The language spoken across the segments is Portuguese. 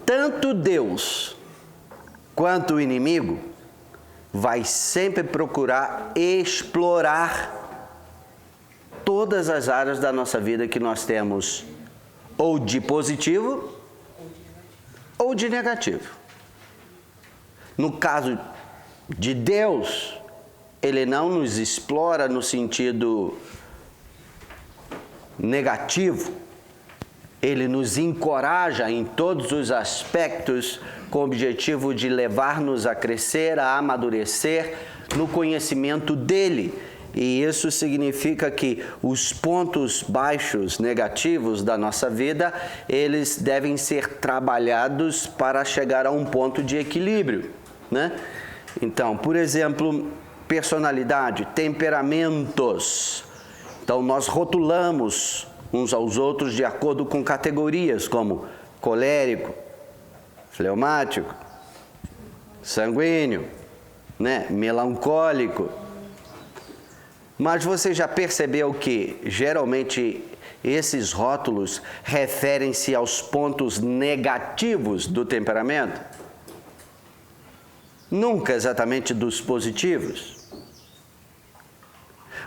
tanto Deus quanto o inimigo vai sempre procurar explorar todas as áreas da nossa vida que nós temos ou de positivo ou de negativo. No caso de Deus, Ele não nos explora no sentido negativo. Ele nos encoraja em todos os aspectos com o objetivo de levar-nos a crescer, a amadurecer no conhecimento dEle. E isso significa que os pontos baixos, negativos da nossa vida, eles devem ser trabalhados para chegar a um ponto de equilíbrio, né? Então, por exemplo, personalidade, temperamentos. Então, nós rotulamos uns aos outros de acordo com categorias como colérico, fleumático, sanguíneo, né? Melancólico. Mas você já percebeu que, geralmente, esses rótulos referem-se aos pontos negativos do temperamento? Nunca exatamente dos positivos.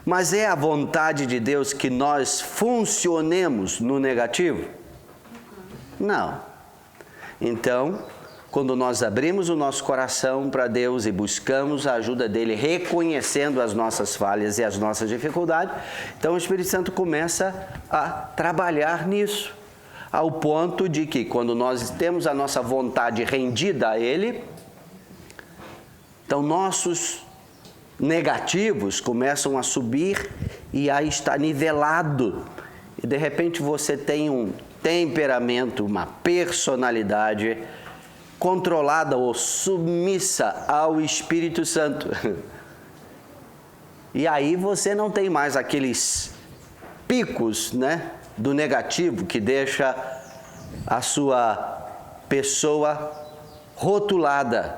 Mas é a vontade de Deus que nós funcionemos no negativo? Não. Então, quando nós abrimos o nosso coração para Deus e buscamos a ajuda dEle, reconhecendo as nossas falhas e as nossas dificuldades, então o Espírito Santo começa a trabalhar nisso, ao ponto de que, quando nós temos a nossa vontade rendida a Ele, então nossos negativos começam a subir e a estar nivelado. E de repente você tem um temperamento, uma personalidade controlada ou submissa ao Espírito Santo. E aí você não tem mais aqueles picos, né, do negativo que deixa a sua pessoa rotulada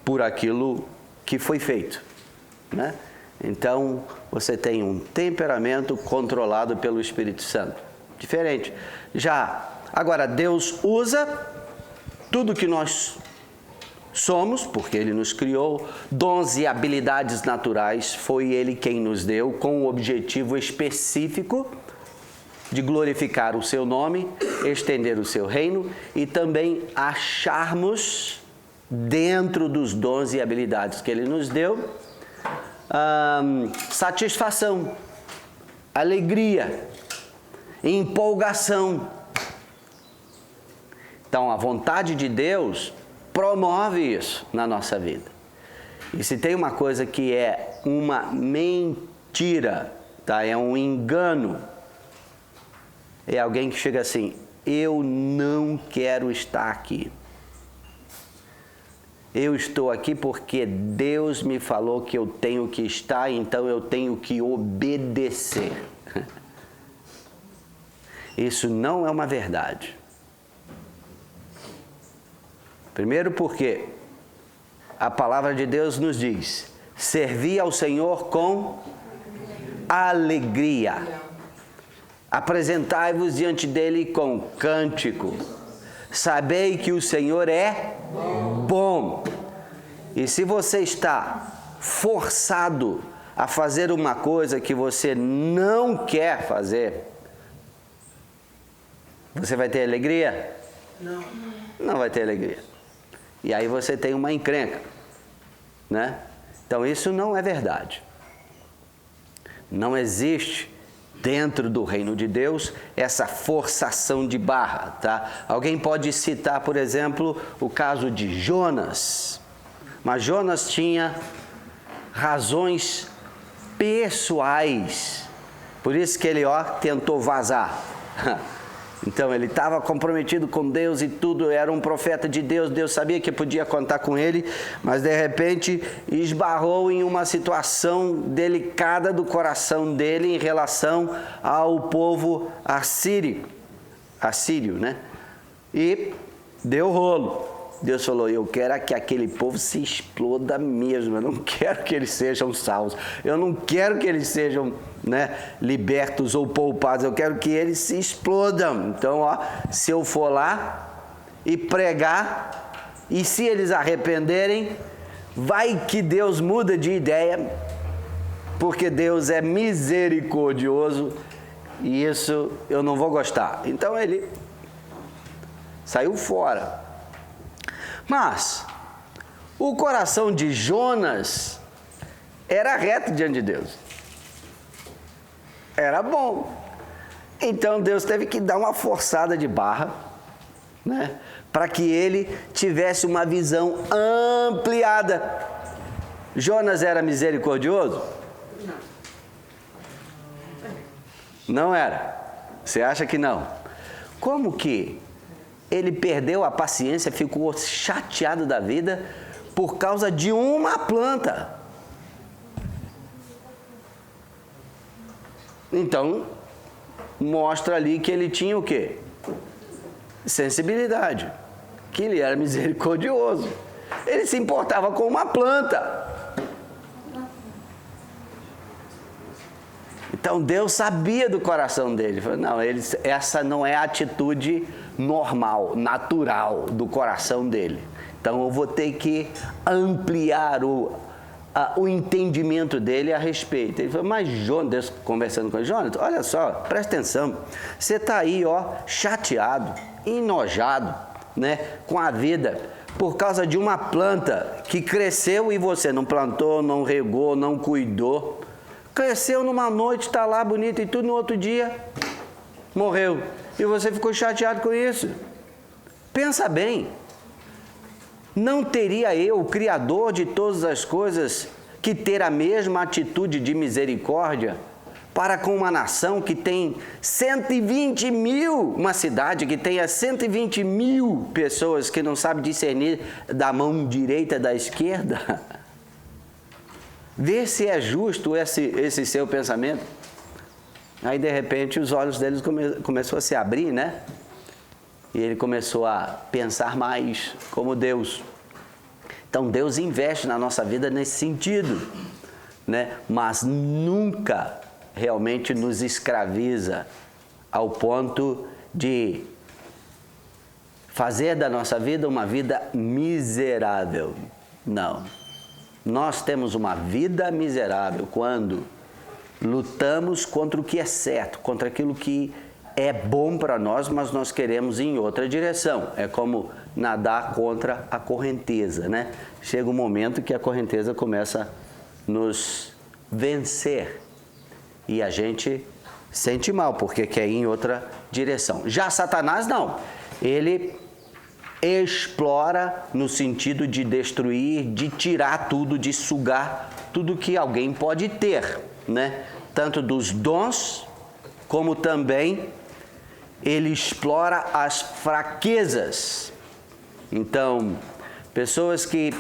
por aquilo que foi feito, né? Então, você tem um temperamento controlado pelo Espírito Santo. Diferente. Agora, Deus usa tudo que nós somos, porque Ele nos criou, dons e habilidades naturais, foi Ele quem nos deu, com o objetivo específico de glorificar o Seu nome, estender o Seu reino e também acharmos dentro dos dons e habilidades que Ele nos deu, satisfação, alegria, empolgação. Então, a vontade de Deus promove isso na nossa vida. E se tem uma coisa que é uma mentira, tá? É um engano, é alguém que chega assim: eu não quero estar aqui. Eu estou aqui porque Deus me falou que eu tenho que estar, então eu tenho que obedecer. Isso não é uma verdade. Primeiro porque a palavra de Deus nos diz: servi ao Senhor com alegria. Apresentai-vos diante dele com cântico. Sabei que o Senhor é bom. E se você está forçado a fazer uma coisa que você não quer fazer, você vai ter alegria? Não. Não vai ter alegria. E aí você tem uma encrenca, né? Então isso não é verdade. Não existe dentro do reino de Deus essa forçação de barra, tá? Alguém pode citar, por exemplo, o caso de Jonas. Mas Jonas tinha razões pessoais. Por isso que ele, tentou vazar. Então ele estava comprometido com Deus e tudo, era um profeta de Deus, Deus sabia que podia contar com ele, mas de repente esbarrou em uma situação delicada do coração dele em relação ao povo assírio, né? E deu rolo. Deus falou: eu quero que aquele povo se exploda mesmo, eu não quero que eles sejam salvos, eu não quero que eles sejam, né, libertos ou poupados, eu quero que eles se explodam. Então, se eu for lá, e pregar, e se eles arrependerem, vai que Deus muda de ideia, porque Deus é misericordioso e isso eu não vou gostar. Então ele saiu fora. Mas o coração de Jonas era reto diante de Deus. Era bom. Então Deus teve que dar uma forçada de barra, né, para que ele tivesse uma visão ampliada. Jonas era misericordioso? Não era. Você acha que não? Como que ele perdeu a paciência, ficou chateado da vida por causa de uma planta? Então, mostra ali que ele tinha o quê? Sensibilidade. Que ele era misericordioso. Ele se importava com uma planta. Então Deus sabia do coração dele. Ele falou, não, essa não é a atitude normal, natural do coração dele. Então eu vou ter que ampliar o entendimento dele a respeito. Ele falou, mas Jonas, Deus conversando com ele, Jonas, olha só, presta atenção, você está aí, chateado, enojado, né, com a vida, por causa de uma planta que cresceu e você não plantou, não regou, não cuidou, cresceu numa noite, está lá bonito e tudo, no outro dia morreu, e você ficou chateado com isso. Pensa bem. Não teria eu, o Criador de todas as coisas, que ter a mesma atitude de misericórdia para com uma nação que tem 120 mil, uma cidade que tenha 120 mil pessoas que não sabem discernir da mão direita da esquerda? Vê se é justo esse seu pensamento. Aí, de repente, os olhos deles começou a se abrir, né? E ele começou a pensar mais como Deus. Então Deus investe na nossa vida nesse sentido, né? Mas nunca realmente nos escraviza ao ponto de fazer da nossa vida uma vida miserável. Não. Nós temos uma vida miserável quando lutamos contra o que é certo, contra aquilo que é bom para nós, mas nós queremos ir em outra direção. É como nadar contra a correnteza, né? Chega um momento que a correnteza começa a nos vencer e a gente sente mal, porque quer ir em outra direção. Já Satanás não. Ele explora no sentido de destruir, de tirar tudo, de sugar tudo que alguém pode ter, né? Tanto dos dons, como também ele explora as fraquezas. Então, pessoas que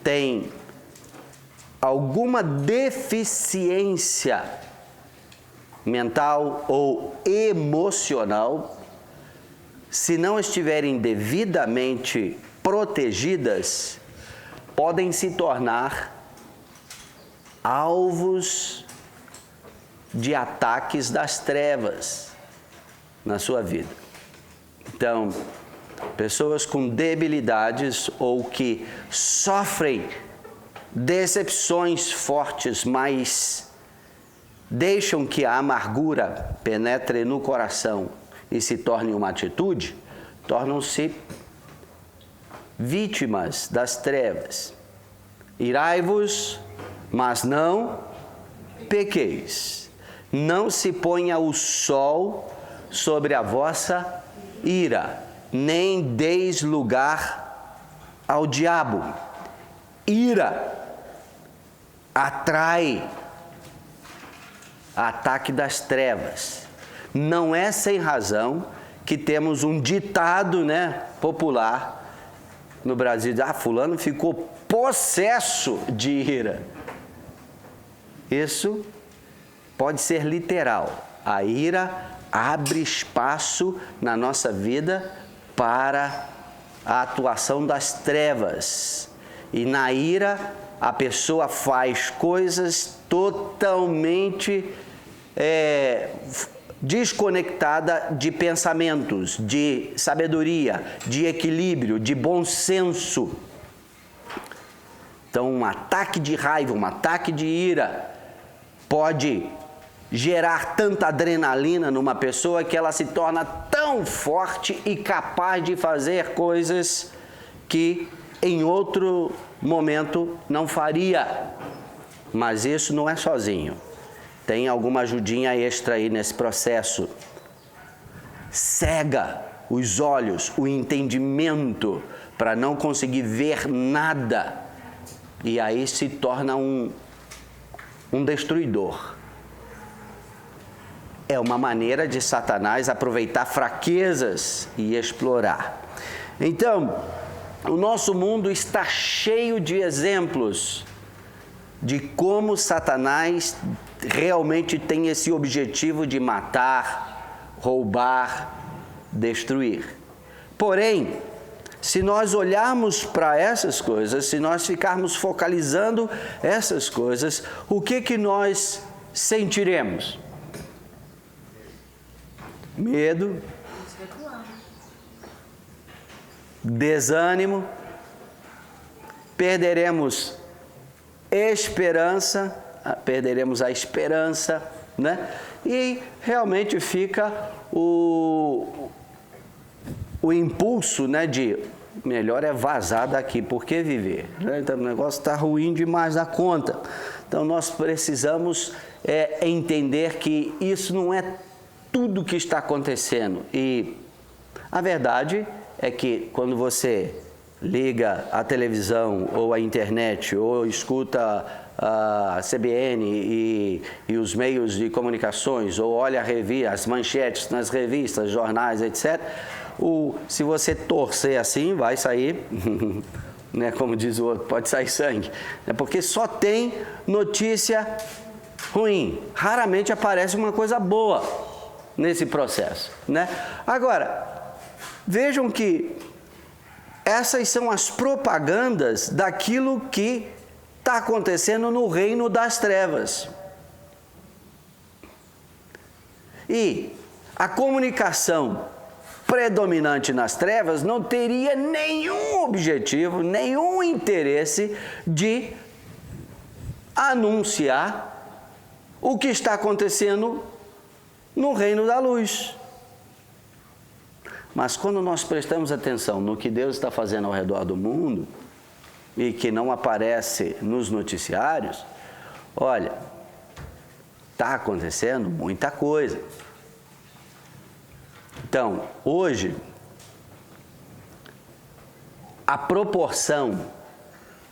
têm alguma deficiência mental ou emocional, se não estiverem devidamente protegidas, podem se tornar alvos de ataques das trevas na sua vida. Então, pessoas com debilidades ou que sofrem decepções fortes, mas deixam que a amargura penetre no coração e se torne uma atitude, tornam-se vítimas das trevas. Irai-vos, mas não pequeis. Não se ponha o sol sobre a vossa ira, nem deis lugar ao diabo. Ira atrai ataque das trevas. Não é sem razão que temos um ditado, né, popular no Brasil: fulano ficou possesso de ira. Isso pode ser literal. A ira abre espaço na nossa vida para a atuação das trevas. E na ira, a pessoa faz coisas totalmente desconectada de pensamentos, de sabedoria, de equilíbrio, de bom senso. Então, um ataque de raiva, um ataque de ira pode gerar tanta adrenalina numa pessoa que ela se torna tão forte e capaz de fazer coisas que em outro momento não faria. Mas isso não é sozinho. Tem alguma ajudinha extra aí nesse processo. Cega os olhos, o entendimento, para não conseguir ver nada. E aí se torna um destruidor. É uma maneira de Satanás aproveitar fraquezas e explorar. Então, o nosso mundo está cheio de exemplos de como Satanás realmente tem esse objetivo de matar, roubar, destruir. Porém, se nós olharmos para essas coisas, se nós ficarmos focalizando essas coisas, o que nós sentiremos? Medo, desânimo, perderemos esperança, perderemos a esperança, né? E realmente fica o impulso, né, de melhor é vazar daqui, por que viver? Né? Então o negócio está ruim demais da conta. Então nós precisamos entender que isso não é tudo que está acontecendo. E a verdade é que quando você liga a televisão ou a internet ou escuta a CBN e os meios de comunicações ou olha as manchetes nas revistas, jornais, etc., se você torcer assim, vai sair, né, como diz o outro, pode sair sangue, né, porque só tem notícia ruim, raramente aparece uma coisa boa nesse processo, né? Agora, vejam que essas são as propagandas daquilo que está acontecendo no reino das trevas. E a comunicação predominante nas trevas não teria nenhum objetivo, nenhum interesse de anunciar o que está acontecendo no reino da luz. Mas quando nós prestamos atenção no que Deus está fazendo ao redor do mundo e que não aparece nos noticiários, olha, está acontecendo muita coisa. Então, hoje, a proporção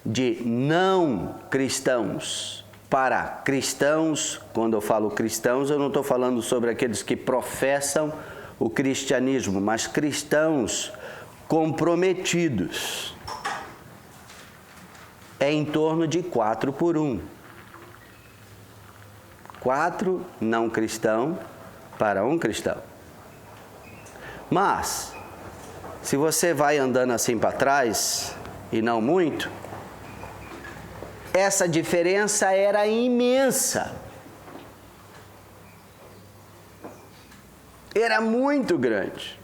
de não cristãos para cristãos, quando eu falo cristãos, eu não estou falando sobre aqueles que professam o cristianismo, mas cristãos comprometidos, é em torno de 4:1. 4 não cristãos para 1 cristão. Mas, se você vai andando assim para trás, e não muito, essa diferença era imensa. Era muito grande.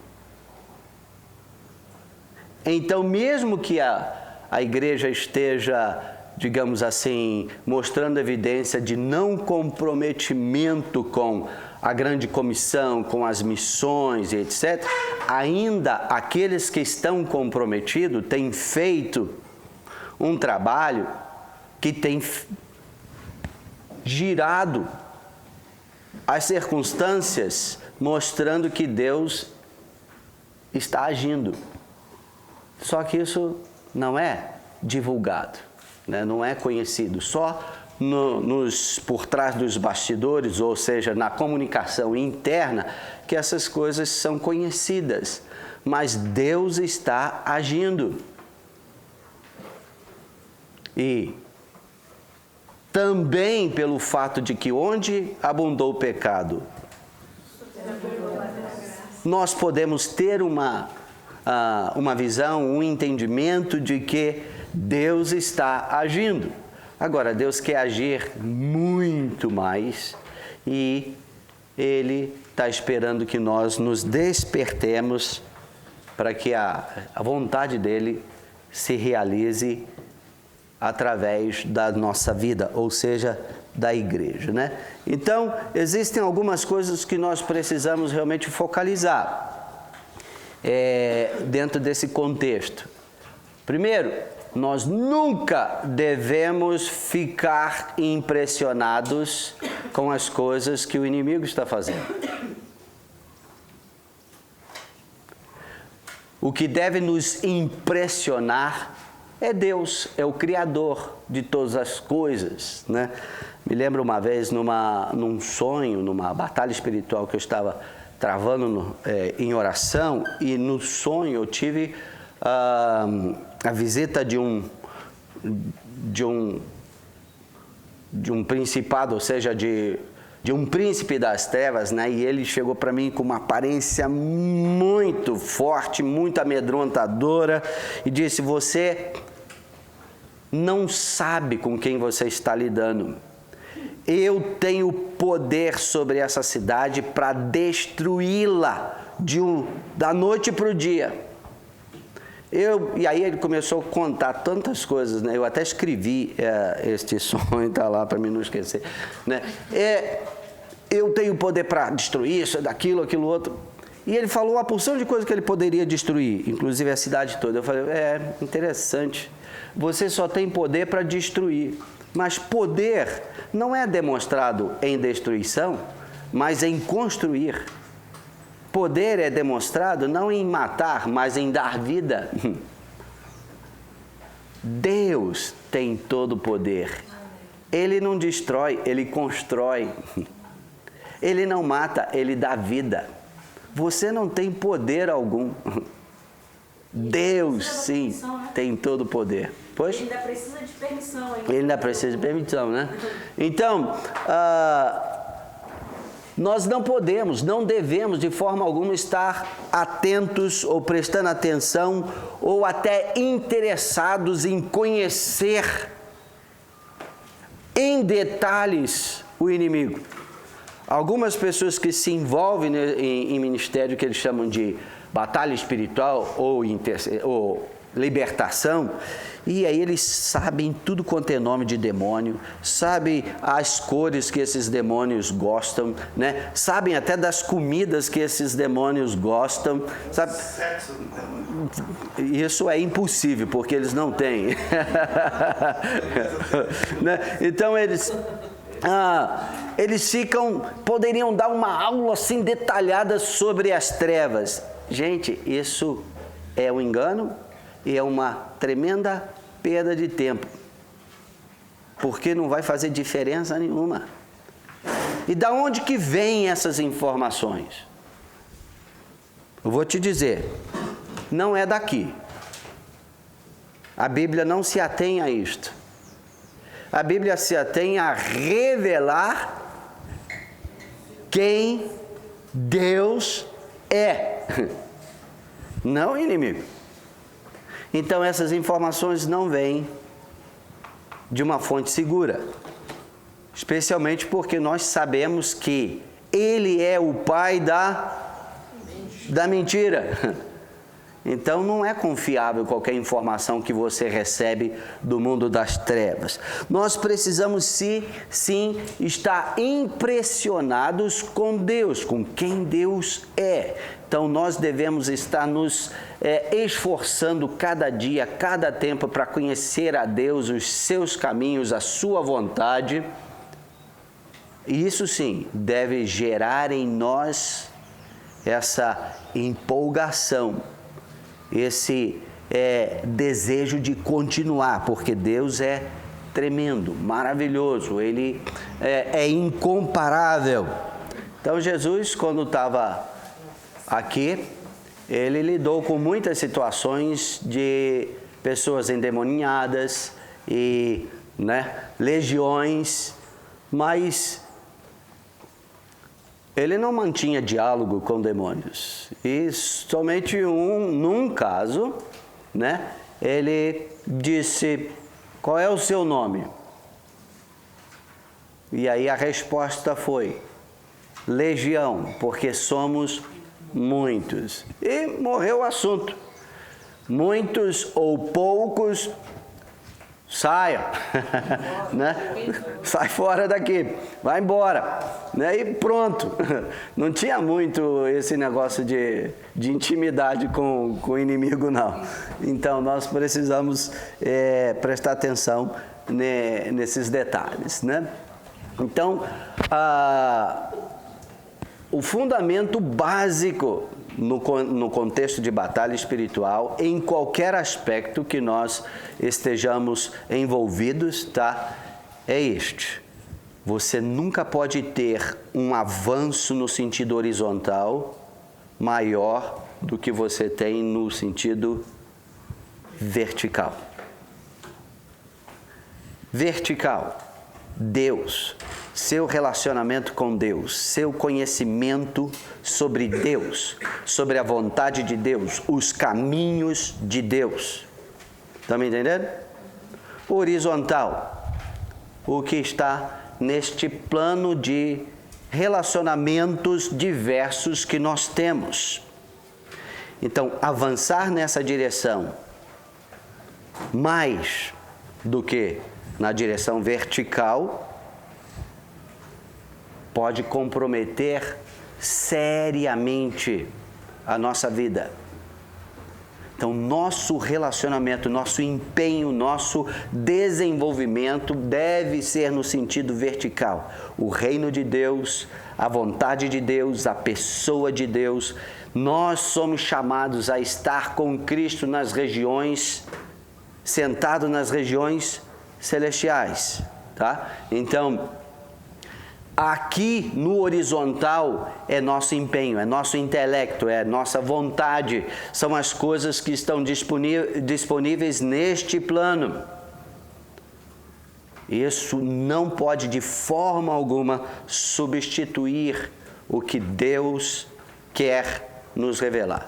Então, mesmo que a igreja esteja, digamos assim, mostrando evidência de não comprometimento com a grande comissão, com as missões e etc., ainda aqueles que estão comprometidos têm feito um trabalho que tem girado as circunstâncias, mostrando que Deus está agindo. Só que isso não é divulgado, né? Não é conhecido. Só por trás dos bastidores, ou seja, na comunicação interna, que essas coisas são conhecidas. Mas Deus está agindo. E também pelo fato de que onde abundou o pecado, nós podemos ter uma visão, um entendimento de que Deus está agindo. Agora, Deus quer agir muito mais e Ele está esperando que nós nos despertemos para que a vontade dele se realize através da nossa vida, ou seja, da igreja, né? Então, existem algumas coisas que nós precisamos realmente focalizar dentro desse contexto. Primeiro, nós nunca devemos ficar impressionados com as coisas que o inimigo está fazendo. O que deve nos impressionar é Deus, é o Criador de todas as coisas, né? Me lembro uma vez num sonho, numa batalha espiritual que eu estava travando em oração, e no sonho eu tive a visita de um principado, ou seja, de um príncipe das trevas, né? E ele chegou para mim com uma aparência muito forte, muito amedrontadora, e disse: você não sabe com quem você está lidando. Eu tenho poder sobre essa cidade para destruí-la da noite para o dia. E aí ele começou a contar tantas coisas, né? Eu até escrevi este sonho, está lá para mim não esquecer, né? Eu tenho poder para destruir isso, daquilo, aquilo outro. E ele falou uma porção de coisas que ele poderia destruir, inclusive a cidade toda. Eu falei: interessante. Você só tem poder para destruir, mas poder não é demonstrado em destruição, mas em construir. Poder é demonstrado não em matar, mas em dar vida. Deus tem todo o poder. Ele não destrói, ele constrói. Ele não mata, ele dá vida. Você não tem poder algum. Deus, sim, tem todo o poder. Pois? Ele ainda precisa de permissão. Ele ainda precisa de permissão, né? Então, nós não podemos, não devemos de forma alguma estar atentos ou prestando atenção ou até interessados em conhecer em detalhes o inimigo. Algumas pessoas que se envolvem em ministério que eles chamam de batalha espiritual ou libertação, e aí eles sabem tudo quanto é nome de demônio, sabem as cores que esses demônios gostam, né? Sabem até das comidas que esses demônios gostam, sabe? Isso é impossível, porque eles não têm. Né? Então eles poderiam dar uma aula assim detalhada sobre as trevas. Gente, isso é um engano e é uma tremenda perda de tempo, porque não vai fazer diferença nenhuma. E da onde que vêm essas informações? Eu vou te dizer, não é daqui. A Bíblia não se atém a isto. A Bíblia se atém a revelar quem Deus é, não o inimigo. Então essas informações não vêm de uma fonte segura, especialmente porque nós sabemos que ele é o pai da mentira. Então não é confiável qualquer informação que você recebe do mundo das trevas. Nós precisamos sim estar impressionados com Deus, com quem Deus é. Então nós devemos estar nos esforçando cada dia, cada tempo para conhecer a Deus, os seus caminhos, a sua vontade. E isso sim deve gerar em nós essa empolgação, esse desejo de continuar, porque Deus é tremendo, maravilhoso, Ele é incomparável. Então Jesus, quando estava aqui, Ele lidou com muitas situações de pessoas endemoniadas e legiões, mas Ele não mantinha diálogo com demônios. E somente num caso, ele disse: qual é o seu nome? E aí a resposta foi: legião, porque somos muitos. E morreu o assunto. Muitos ou poucos, saiam, né? Sai fora daqui, vai embora, né? E pronto. Não tinha muito esse negócio de intimidade com o inimigo, não. Então, nós precisamos prestar atenção nesses detalhes, né? Então, o fundamento básico no contexto de batalha espiritual, em qualquer aspecto que nós estejamos envolvidos, tá? É este. Você nunca pode ter um avanço no sentido horizontal maior do que você tem no sentido vertical. Vertical. Deus, seu relacionamento com Deus, seu conhecimento sobre Deus, sobre a vontade de Deus, os caminhos de Deus. Está me entendendo? Horizontal, o que está neste plano de relacionamentos diversos que nós temos. Então, avançar nessa direção mais do que na direção vertical pode comprometer seriamente a nossa vida. Então, nosso relacionamento, nosso empenho, nosso desenvolvimento deve ser no sentido vertical. O reino de Deus, a vontade de Deus, a pessoa de Deus. Nós somos chamados a estar com Cristo nas regiões, sentado nas regiões celestiais, tá? Então, aqui no horizontal é nosso empenho, é nosso intelecto, é nossa vontade, são as coisas que estão disponíveis neste plano. Isso não pode de forma alguma substituir o que Deus quer nos revelar.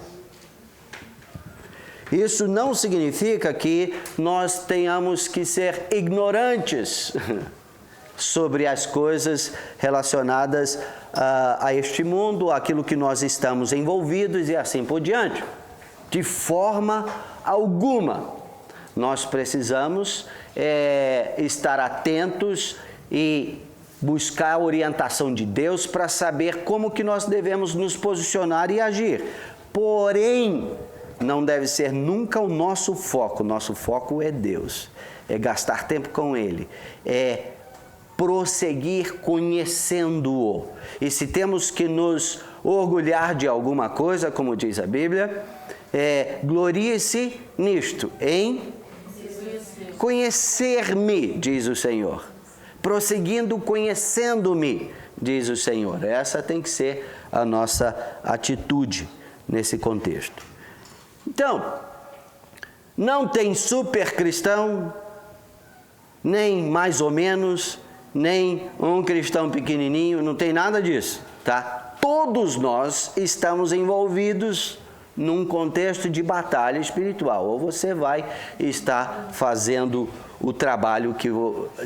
Isso não significa que nós tenhamos que ser ignorantes sobre as coisas relacionadas a este mundo, aquilo que nós estamos envolvidos e assim por diante. De forma alguma, nós precisamos estar atentos e buscar a orientação de Deus para saber como que nós devemos nos posicionar e agir. Porém, não deve ser nunca o nosso foco é Deus, é gastar tempo com Ele, é prosseguir conhecendo-o. E se temos que nos orgulhar de alguma coisa, como diz a Bíblia, glorie-se nisto, em conhecer-me, diz o Senhor. Prosseguindo conhecendo-me, diz o Senhor. Essa tem que ser a nossa atitude nesse contexto. Então, não tem super cristão, nem mais ou menos, nem um cristão pequenininho, não tem nada disso, tá? Todos nós estamos envolvidos num contexto de batalha espiritual. Ou você vai estar fazendo o trabalho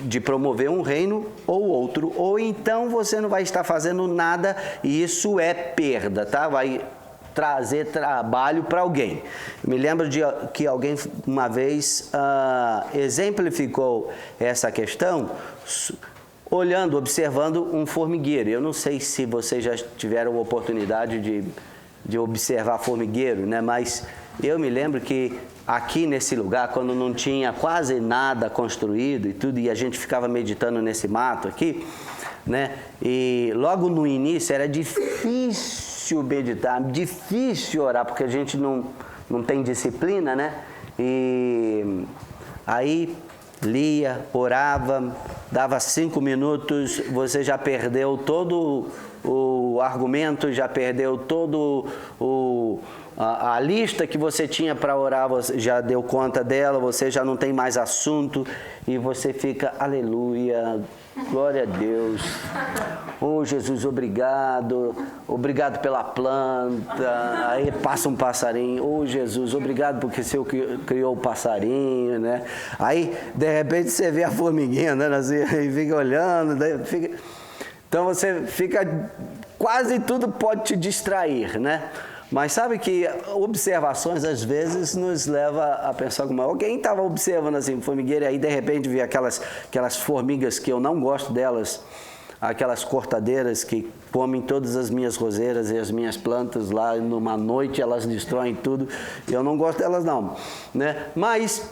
de promover um reino ou outro, ou então você não vai estar fazendo nada e isso é perda, tá? Vai trazer trabalho para alguém. Me lembro de que alguém uma vez exemplificou essa questão olhando, observando um formigueiro. Eu não sei se vocês já tiveram a oportunidade de observar formigueiro, né? Mas eu me lembro que aqui nesse lugar, quando não tinha quase nada construído e tudo, e a gente ficava meditando nesse mato aqui, né? E logo no início era difícil meditar, difícil orar, porque a gente não tem disciplina, né? E aí lia, orava, dava 5 minutos, você já perdeu todo o argumento, já perdeu todo a lista que você tinha para orar, você já deu conta dela, você já não tem mais assunto e você fica, aleluia, glória a Deus, oh Jesus, obrigado pela planta, aí passa um passarinho, oh Jesus, obrigado porque o Senhor criou o passarinho, né? Aí de repente você vê a formiguinha andando assim, e fica olhando, então você fica quase tudo pode te distrair, né? Mas sabe que observações às vezes nos leva a pensar como alguém estava observando assim, formigueiro, e aí de repente vê aquelas formigas que eu não gosto delas, aquelas cortadeiras que comem todas as minhas roseiras e as minhas plantas lá, numa noite elas destroem tudo, eu não gosto delas não, né? Mas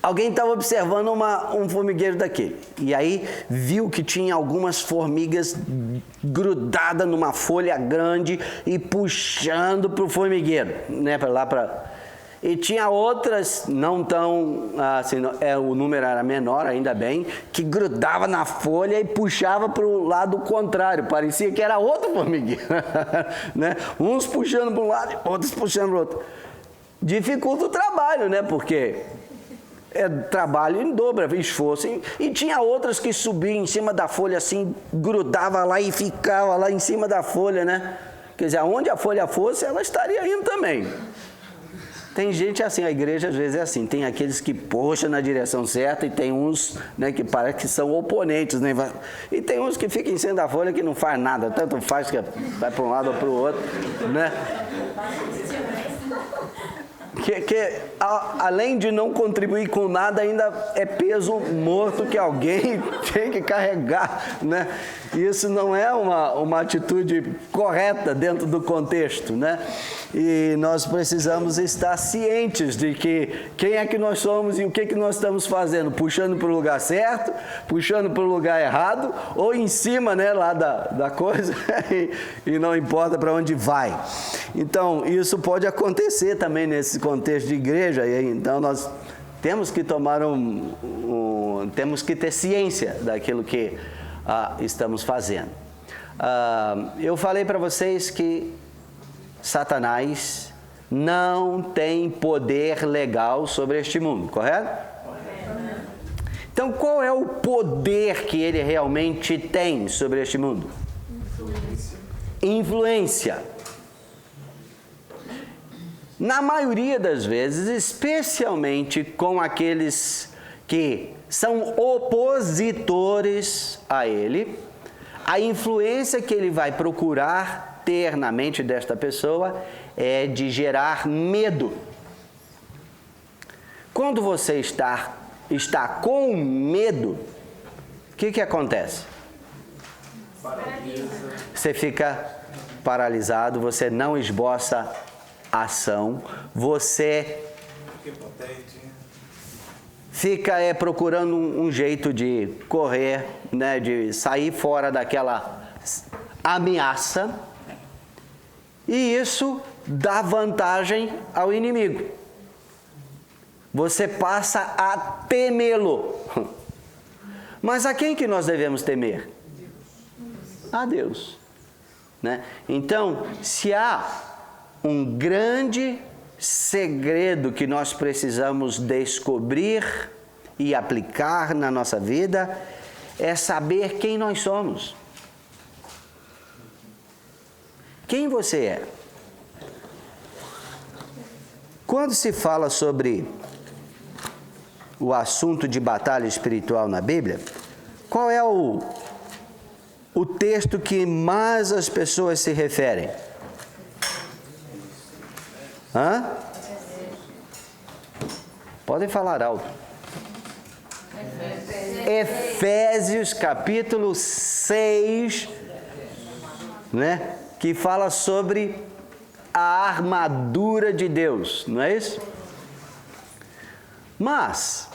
alguém estava observando um formigueiro daquele, e aí viu que tinha algumas formigas grudadas numa folha grande e puxando para o formigueiro, né, e tinha outras, não tão, assim, o número era menor, ainda bem, que grudava na folha e puxava para o lado contrário, parecia que era outro formigueiro, né? Uns puxando para um lado e outros puxando para o outro. Dificulta o trabalho, né, porque é trabalho em dobro, esforço. E tinha outras que subiam em cima da folha assim, grudava lá e ficava lá em cima da folha, né? Quer dizer, aonde a folha fosse, ela estaria indo também. Tem gente assim, a igreja às vezes é assim, tem aqueles que puxam na direção certa e tem uns, né, que parece que são oponentes, né? E tem uns que ficam em cima da folha que não faz nada, tanto faz que vai para um lado ou para o outro, né? Que além de não contribuir com nada, ainda é peso morto que alguém tem que carregar, né? Isso não é uma atitude correta dentro do contexto, né? E nós precisamos estar cientes de que quem é que nós somos e o que nós estamos fazendo, puxando para o lugar certo, puxando para o lugar errado, ou em cima, né, lá da coisa, e não importa para onde vai. Então, isso pode acontecer também nesse contexto de igreja, e então nós temos que tomar temos que ter ciência daquilo que estamos fazendo. Eu falei para vocês que Satanás não tem poder legal sobre este mundo, correto? Então, qual é o poder que ele realmente tem sobre este mundo? Influência. Na maioria das vezes, especialmente com aqueles que são opositores a ele, a influência que ele vai procurar ter na mente desta pessoa é de gerar medo. Quando você está com medo, o que acontece? Você fica paralisado, você não esboça ação, você fica procurando um jeito de correr, né, de sair fora daquela ameaça, e isso dá vantagem ao inimigo. Você passa a temê-lo. Mas a quem que nós devemos temer? A Deus, né? Então, se há um grande segredo que nós precisamos descobrir e aplicar na nossa vida, é saber quem nós somos. Quem você é? Quando se fala sobre o assunto de batalha espiritual na Bíblia, qual é o texto que mais as pessoas se referem? Podem falar alto. Efésios capítulo 6, né? Que fala sobre a armadura de Deus, não é isso? Mas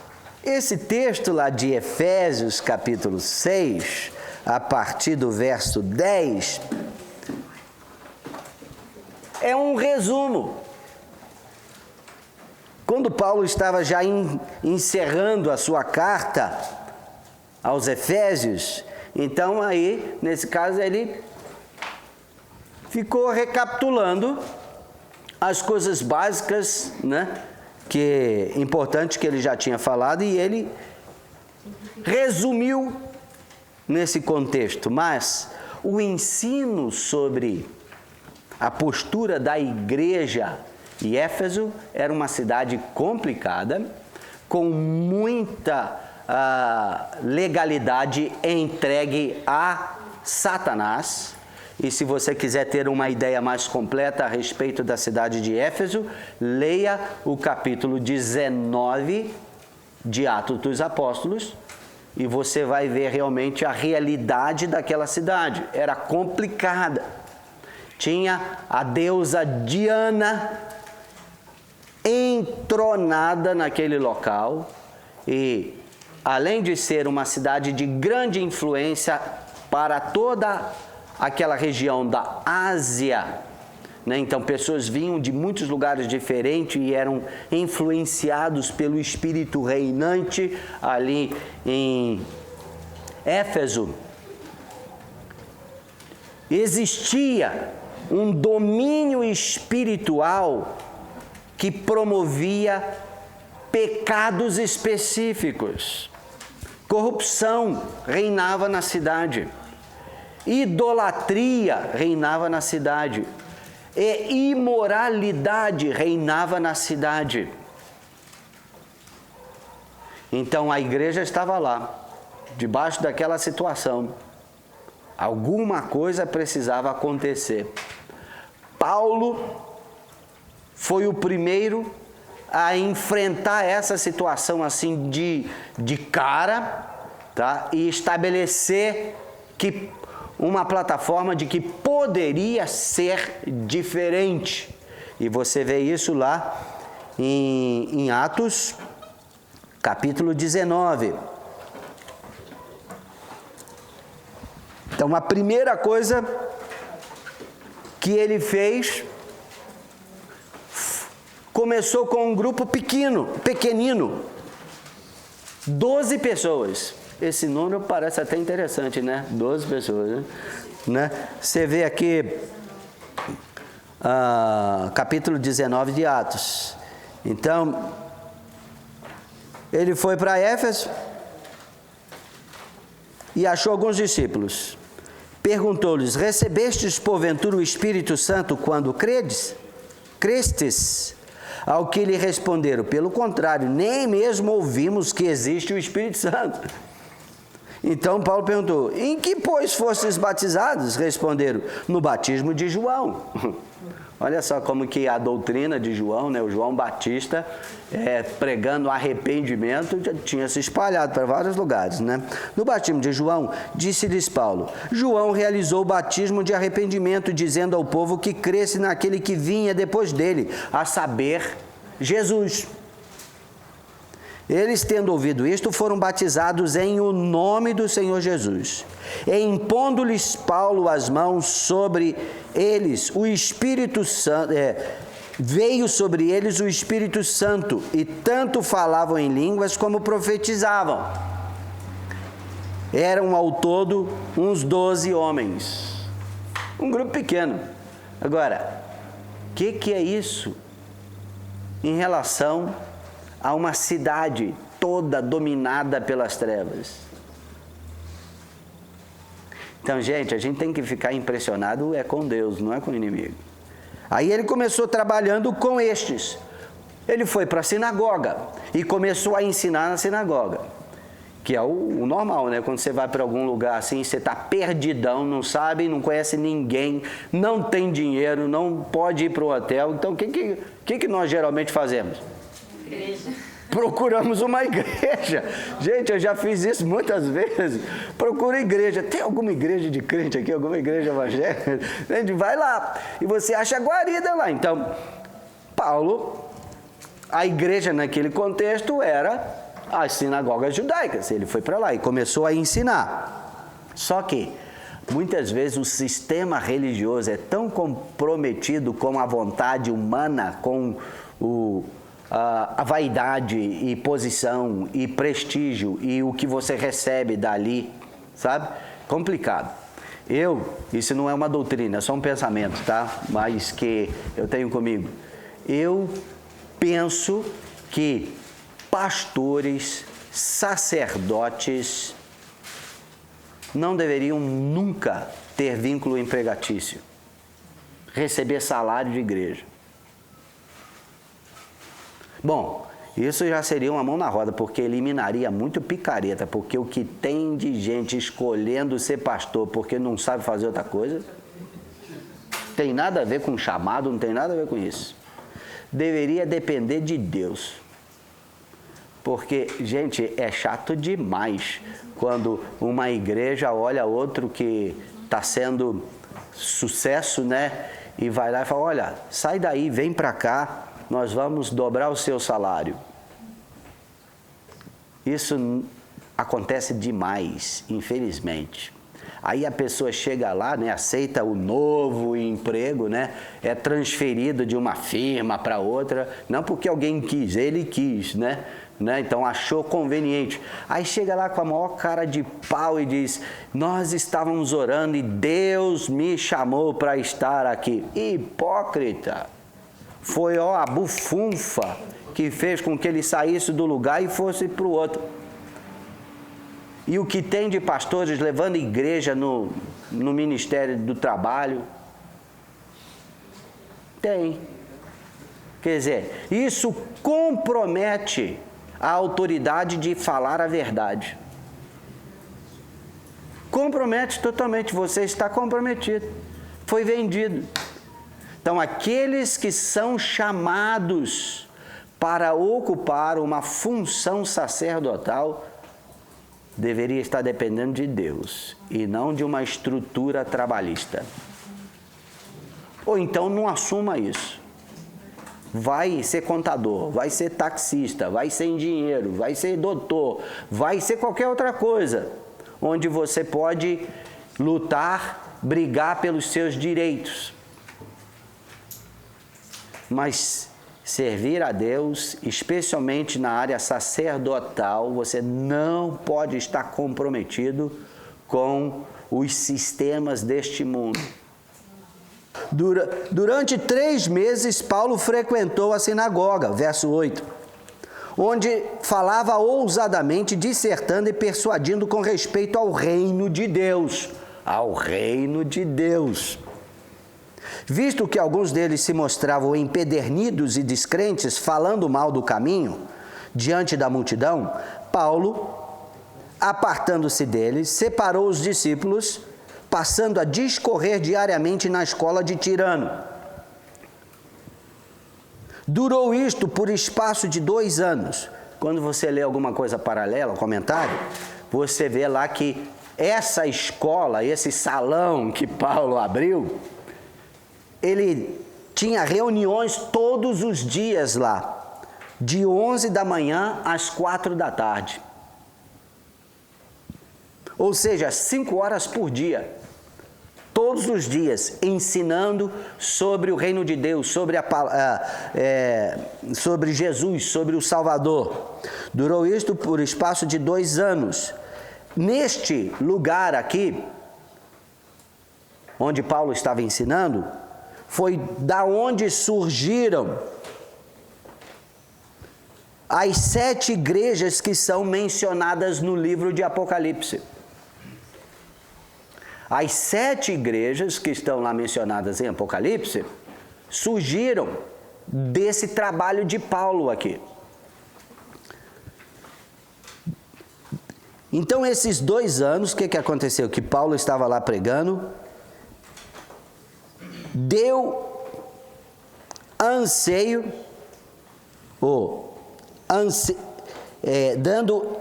esse texto lá de Efésios capítulo 6, a partir do verso 10, é um resumo. Quando Paulo estava já encerrando a sua carta aos Efésios, então aí, nesse caso, ele ficou recapitulando as coisas básicas, né, que é importante que ele já tinha falado, e ele resumiu nesse contexto. Mas o ensino sobre a postura da igreja em Éfeso era uma cidade complicada, com muita legalidade entregue a Satanás, E se você quiser ter uma ideia mais completa a respeito da cidade de Éfeso, leia o capítulo 19 de Atos dos Apóstolos, e você vai ver realmente a realidade daquela cidade. Era complicada. Tinha a deusa Diana entronada naquele local, e além de ser uma cidade de grande influência para toda aquela região da Ásia, né? Então pessoas vinham de muitos lugares diferentes e eram influenciados pelo espírito reinante ali em Éfeso. Existia um domínio espiritual que promovia pecados específicos. Corrupção reinava na cidade. Idolatria reinava na cidade. E imoralidade reinava na cidade. Então a igreja estava lá, debaixo daquela situação. Alguma coisa precisava acontecer. Paulo foi o primeiro a enfrentar essa situação assim de cara, tá? E estabelecer que uma plataforma de que poderia ser diferente. E você vê isso lá em Atos, capítulo 19. Então, a primeira coisa que ele fez, começou com um grupo pequenino, 12 pessoas. Esse número parece até interessante, né? 12 pessoas, né? Você vê aqui, capítulo 19 de Atos. Então, ele foi para Éfeso e achou alguns discípulos. Perguntou-lhes: recebestes porventura o Espírito Santo quando crestes? Ao que lhe responderam: pelo contrário, nem mesmo ouvimos que existe o Espírito Santo. Então Paulo perguntou: em que, pois, fostes batizados? Responderam: no batismo de João. Olha só como que a doutrina de João, né, o João Batista, pregando arrependimento, já tinha se espalhado para vários lugares, né? No batismo de João, disse-lhes Paulo: João realizou o batismo de arrependimento, dizendo ao povo que cresce naquele que vinha depois dele, a saber, Jesus. Eles, tendo ouvido isto, foram batizados em o nome do Senhor Jesus. E impondo-lhes Paulo as mãos sobre eles, o Espírito Santo, veio sobre eles o Espírito Santo, e tanto falavam em línguas como profetizavam. Eram ao todo uns 12 homens. Um grupo pequeno. Agora, o que é isso em relação a uma cidade toda dominada pelas trevas? Então, gente, a gente tem que ficar impressionado com Deus, não é com o inimigo. Aí ele começou trabalhando com estes. Ele foi para a sinagoga e começou a ensinar na sinagoga, que é o normal, né? Quando você vai para algum lugar assim, você está perdidão, não sabe, não conhece ninguém, não tem dinheiro, não pode ir para o hotel. Então, o que nós geralmente fazemos? Igreja. Procuramos uma igreja. Gente, eu já fiz isso muitas vezes. Procura igreja. Tem alguma igreja de crente aqui? Alguma igreja evangélica? A gente vai lá e você acha guarida lá. Então, Paulo, a igreja naquele contexto era as sinagogas judaicas. Ele foi para lá e começou a ensinar. Só que muitas vezes o sistema religioso é tão comprometido com a vontade humana, com a vaidade e posição e prestígio e o que você recebe dali, sabe? Complicado. Isso não é uma doutrina, é só um pensamento, tá? Mas que eu tenho comigo. Eu penso que pastores, sacerdotes não deveriam nunca ter vínculo empregatício, receber salário de igreja. Bom, isso já seria uma mão na roda, porque eliminaria muito picareta, porque o que tem de gente escolhendo ser pastor porque não sabe fazer outra coisa, tem nada a ver com chamado, não tem nada a ver com isso. Deveria depender de Deus. Porque, gente, é chato demais quando uma igreja olha outro que está sendo sucesso, né? E vai lá e fala, olha, sai daí, vem para cá, nós vamos dobrar o seu salário. Isso acontece demais, infelizmente. Aí a pessoa chega lá, né, aceita o novo emprego, né, é transferido de uma firma para outra, não porque alguém quis, ele quis, né? Então achou conveniente. Aí chega lá com a maior cara de pau e diz, nós estávamos orando e Deus me chamou para estar aqui. Hipócrita! Foi a bufunfa que fez com que ele saísse do lugar e fosse para o outro. E o que tem de pastores levando igreja no Ministério do Trabalho? Tem. Quer dizer, isso compromete a autoridade de falar a verdade. Compromete totalmente, você está comprometido. Foi vendido. Então, aqueles que são chamados para ocupar uma função sacerdotal, deveria estar dependendo de Deus e não de uma estrutura trabalhista. Ou então não assuma isso. Vai ser contador, vai ser taxista, vai ser engenheiro, vai ser doutor, vai ser qualquer outra coisa, onde você pode lutar, brigar pelos seus direitos. Mas servir a Deus, especialmente na área sacerdotal, você não pode estar comprometido com os sistemas deste mundo. Durante 3 meses, Paulo frequentou a sinagoga, verso 8, onde falava ousadamente, dissertando e persuadindo com respeito ao reino de Deus. Ao reino de Deus. Visto que alguns deles se mostravam empedernidos e descrentes, falando mal do caminho, diante da multidão, Paulo, apartando-se deles, separou os discípulos, passando a discorrer diariamente na escola de Tirano. Durou isto por espaço de 2 anos. Quando você lê alguma coisa paralela, comentário, você vê lá que essa escola, esse salão que Paulo abriu, ele tinha reuniões todos os dias lá, de 11 da manhã às 4 da tarde. Ou seja, 5 horas por dia. Todos os dias, ensinando sobre o reino de Deus, sobre Jesus, sobre o Salvador. Durou isto por espaço de 2 anos. Neste lugar aqui, onde Paulo estava ensinando, foi da onde surgiram as 7 igrejas que são mencionadas no livro de Apocalipse. As 7 igrejas que estão lá mencionadas em Apocalipse surgiram desse trabalho de Paulo aqui. Então, esses 2 anos, o que aconteceu? Que Paulo estava lá pregando, deu dando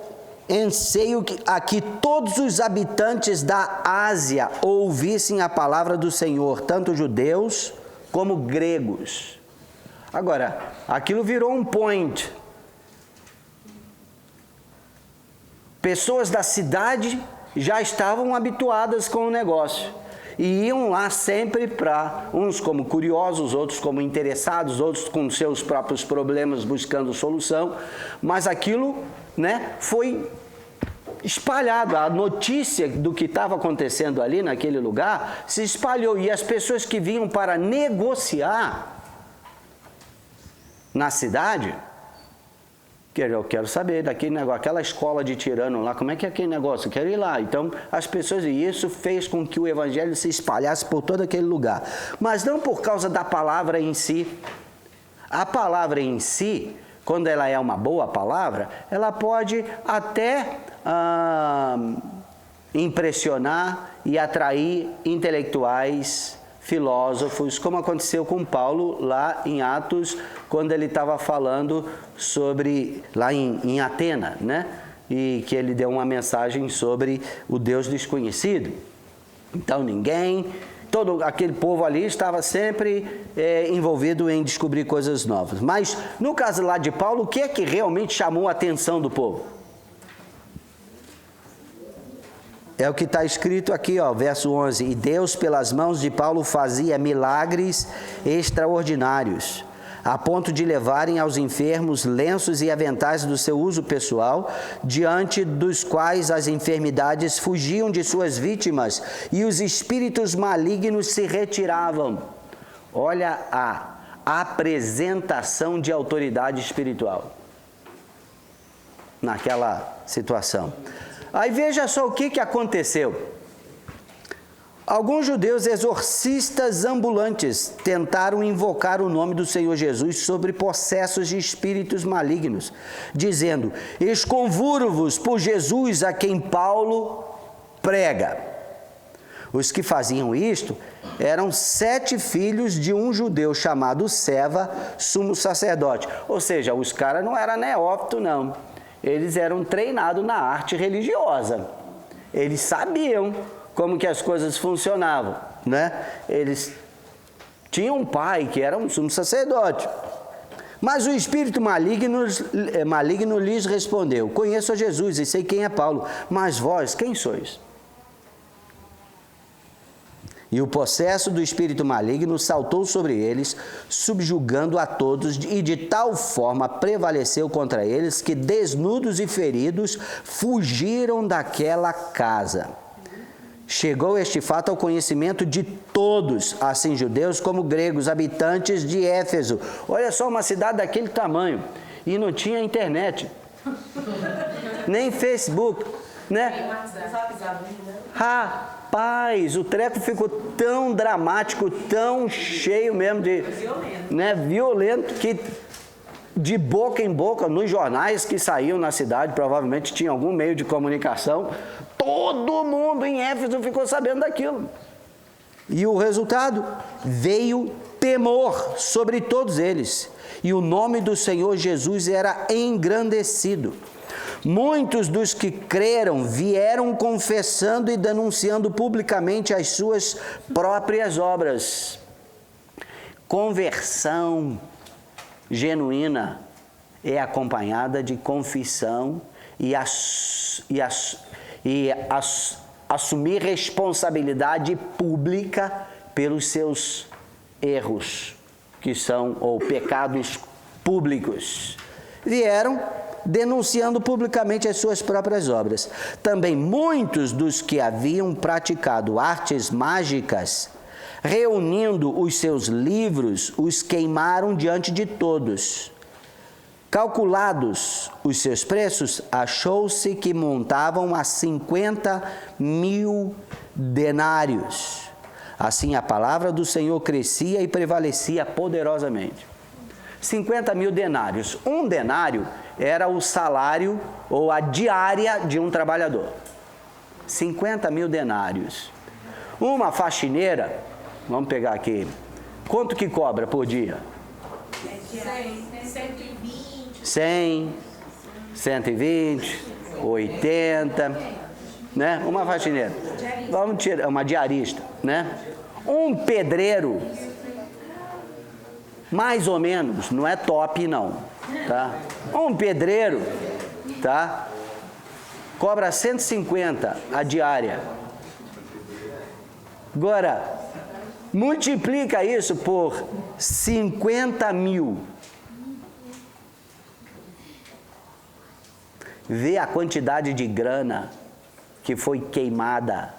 anseio a que todos os habitantes da Ásia ouvissem a palavra do Senhor, tanto judeus como gregos. Agora, aquilo virou um point. Pessoas da cidade já estavam habituadas com o negócio e iam lá sempre para, uns como curiosos, outros como interessados, outros com seus próprios problemas buscando solução, mas aquilo, foi espalhado. A notícia do que estava acontecendo ali naquele lugar se espalhou e as pessoas que vinham para negociar na cidade, eu quero saber daquele negócio, aquela escola de Tirano lá, como é que é aquele negócio? Eu quero ir lá. Então, as pessoas, e isso fez com que o evangelho se espalhasse por todo aquele lugar. Mas não por causa da palavra em si. A palavra em si, quando ela é uma boa palavra, ela pode até impressionar e atrair intelectuais filósofos, como aconteceu com Paulo lá em Atos, quando ele estava falando sobre, lá em Atena, né? E que ele deu uma mensagem sobre o Deus desconhecido. Então todo aquele povo ali estava sempre envolvido em descobrir coisas novas. Mas no caso lá de Paulo, o que é que realmente chamou a atenção do povo? É o que está escrito aqui, ó, verso 11. E Deus, pelas mãos de Paulo, fazia milagres extraordinários, a ponto de levarem aos enfermos lenços e aventais do seu uso pessoal, diante dos quais as enfermidades fugiam de suas vítimas e os espíritos malignos se retiravam. Olha a apresentação de autoridade espiritual naquela situação. Aí veja só o que aconteceu. Alguns judeus exorcistas ambulantes tentaram invocar o nome do Senhor Jesus sobre possessos de espíritos malignos, dizendo: esconjuro-vos por Jesus a quem Paulo prega. Os que faziam isto eram 7 filhos de um judeu chamado Seva, sumo sacerdote. Ou seja, os caras não eram neófitos, não. Eles eram treinados na arte religiosa. Eles sabiam como que as coisas funcionavam, né? Eles tinham um pai que era um sumo sacerdote. Mas o espírito maligno lhes respondeu: conheço a Jesus e sei quem é Paulo, mas vós, quem sois? E o possesso do espírito maligno saltou sobre eles, subjugando a todos, e de tal forma prevaleceu contra eles que, desnudos e feridos, fugiram daquela casa. Chegou este fato ao conhecimento de todos, assim judeus como gregos, habitantes de Éfeso. Olha só, uma cidade daquele tamanho, e não tinha internet, nem Facebook, né? Rapaz, o treco ficou tão dramático, tão cheio mesmo de... violento, que de boca em boca, nos jornais que saíam na cidade, provavelmente tinha algum meio de comunicação, todo mundo em Éfeso ficou sabendo daquilo. E o resultado? Veio temor sobre todos eles, e o nome do Senhor Jesus era engrandecido. Muitos dos que creram vieram confessando e denunciando publicamente as suas próprias obras. Conversão genuína é acompanhada de confissão e assumir responsabilidade pública pelos seus erros, que são, ou pecados públicos. Vieram denunciando publicamente as suas próprias obras. Também muitos dos que haviam praticado artes mágicas, reunindo os seus livros, os queimaram diante de todos. Calculados os seus preços, achou-se que montavam a 50.000 denários. Assim a palavra do Senhor crescia e prevalecia poderosamente. 50.000 denários. Um denário era o salário ou a diária de um trabalhador. 50.000 denários. Uma faxineira, vamos pegar aqui, quanto que cobra por dia? 100, 120, 80, né? Uma faxineira. Vamos tirar, uma diarista, né? Um pedreiro, mais ou menos, não é top não, tá? Um pedreiro, tá? Cobra 150 a diária. Agora, multiplica isso por 50.000. Vê a quantidade de grana que foi queimada